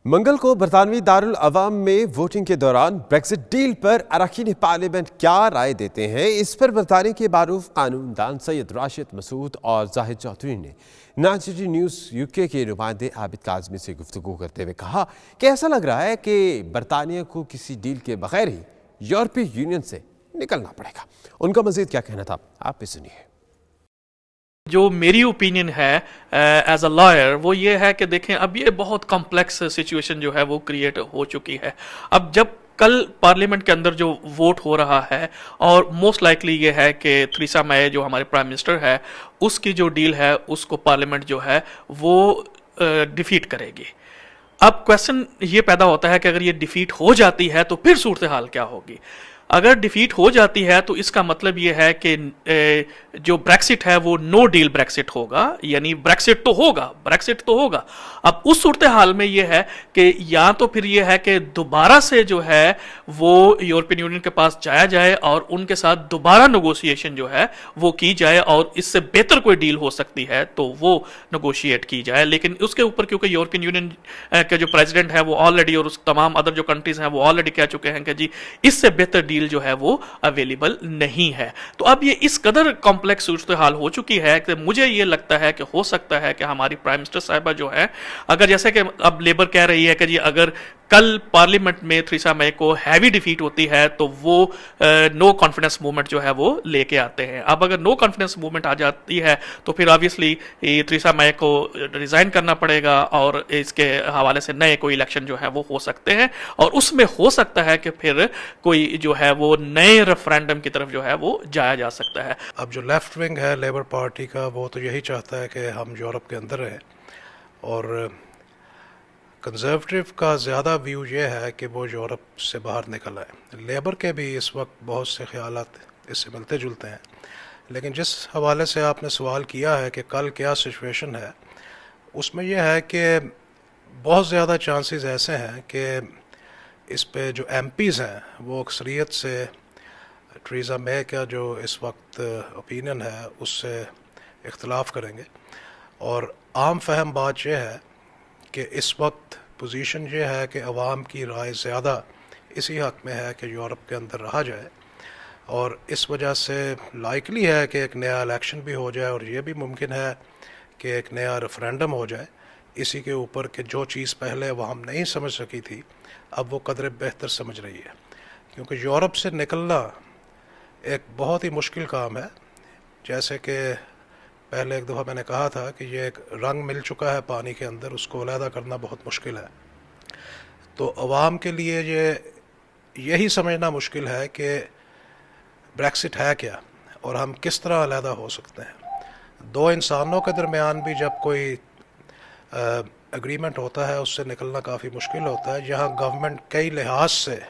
मंगल को बरतानवी दारुल अवाम में वोटिंग के दौरान ब्रेक्सिट डील पर अरकान पार्लियामेंट क्या राय देते हैं, इस पर बरतानिया के मारूफ कानूनदान सैयद राशिद मसूद और जाहिद चौधरी ने नाइनटी न्यूज़ यूके के नुमाइंदे आबिद काजमी से गुफ्तगू करते हुए कहा कि ऐसा लग रहा है कि बरतानिया को किसी डील के बगैर ही यूरोपीय यूनियन से निकलना पड़ेगा। उनका मजीद क्या कहना था, आप भी सुनिए। जो मेरी ओपिनियन है एज अ लॉयर वो ये है कि देखें, अब ये बहुत कॉम्प्लेक्स सिचुएशन जो है वो क्रिएट हो चुकी है। अब जब कल पार्लियामेंट के अंदर जो वोट हो रहा है और मोस्ट लाइकली ये है कि थेरेसा मे जो हमारे प्राइम मिनिस्टर है उसकी जो डील है उसको पार्लियामेंट जो है वो डिफीट करेगी। अब क्वेश्चन ये पैदा होता है कि अगर ये डिफीट हो जाती है तो फिर सूरत हाल क्या होगी। अगर डिफीट हो जाती है तो इसका मतलब ये है कि जो ब्रेक्सिट है वो नो डील ब्रेक्सिट होगा, यानी ब्रेक्सिट तो होगा। अब उस सूरत हाल में ये है कि या तो फिर ये है कि दोबारा से जो है वो यूरोपियन यूनियन के पास जाया जाए और उनके साथ दोबारा नेगोशिएशन जो है वो की जाए और इससे बेहतर कोई डील हो सकती है तो वो नेगोशिएट की जाए। लेकिन उसके ऊपर क्योंकि यूरोपियन यूनियन के जो प्रेसिडेंट है वो ऑलरेडी और उस तमाम अदर जो कंट्रीज हैं वो ऑलरेडी कह चुके हैं कि जी इससे बेहतर डील जो है वो अवेलेबल नहीं है। तो अब ये इस कदर कॉम्प्लेक्स सूरत हाल हो चुकी है कि मुझे ये लगता है कि हो सकता है कि हमारी प्राइम मिनिस्टर साहिबा जो है, अगर जैसे कि अब लेबर कह रही है कि जी अगर कल पार्लियामेंट में थेरेसा मे को हैवी डिफीट होती है तो वो नो कॉन्फिडेंस मूवमेंट जो है वो लेके आते हैं। अब अगर नो कॉन्फिडेंस मूवमेंट आ जाती है तो फिर ऑब्वियसली थेरेसा मे को रिजाइन करना पड़ेगा और इसके हवाले से नए कोई इलेक्शन जो है वो हो सकते हैं और उसमें हो सकता है कि फिर कोई जो है वो नए रेफरेंडम की तरफ जो है वो जाया जा सकता है। अब जो लेफ्ट विंग है लेबर पार्टी का वो तो यही चाहता है कि हम यूरोप के अंदर रहें और कंजर्वेटिव का ज़्यादा व्यू ये है कि वो यूरोप से बाहर निकल आए। लेबर के भी इस वक्त बहुत से ख्यालात इससे मिलते जुलते हैं, लेकिन जिस हवाले से आपने सवाल किया है कि कल क्या सिचुएशन है, उसमें यह है कि बहुत ज़्यादा चांसेस ऐसे हैं कि इस पे जो एमपीज़ हैं वो अक्सरियत से थेरेसा मे का जो इस वक्त ओपिनियन है उससे इख्तलाफ करेंगे। और आम फहम बात यह है कि इस वक्त पोजीशन ये है कि अवाम की राय ज़्यादा इसी हक़ में है कि यूरोप के अंदर रहा जाए और इस वजह से लाइकली है कि एक नया इलेक्शन भी हो जाए और ये भी मुमकिन है कि एक नया रेफरेंडम हो जाए इसी के ऊपर कि जो चीज़ पहले वह हम नहीं समझ सकी थी अब वो कदर बेहतर समझ रही है। क्योंकि यूरोप से निकलना एक बहुत ही मुश्किल काम है। जैसे कि पहले एक दफ़ा मैंने कहा था कि ये एक रंग मिल चुका है पानी के अंदर, उसको अलहदा करना बहुत मुश्किल है। तो अवाम के लिए यही समझना मुश्किल है कि ब्रेक्सिट है क्या और हम किस तरह अलहदा हो सकते हैं। दो इंसानों के दरमियान भी जब कोई एग्रीमेंट होता है उससे निकलना काफ़ी मुश्किल होता है। यहाँ गवर्नमेंट कई लिहाज से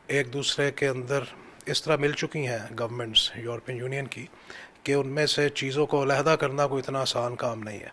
एक दूसरे के अंदर इस तरह मिल चुकी हैं गवर्नमेंट्स यूरोपियन यूनियन की कि उनमें से चीज़ों को अलहदा करना कोई इतना आसान काम नहीं है।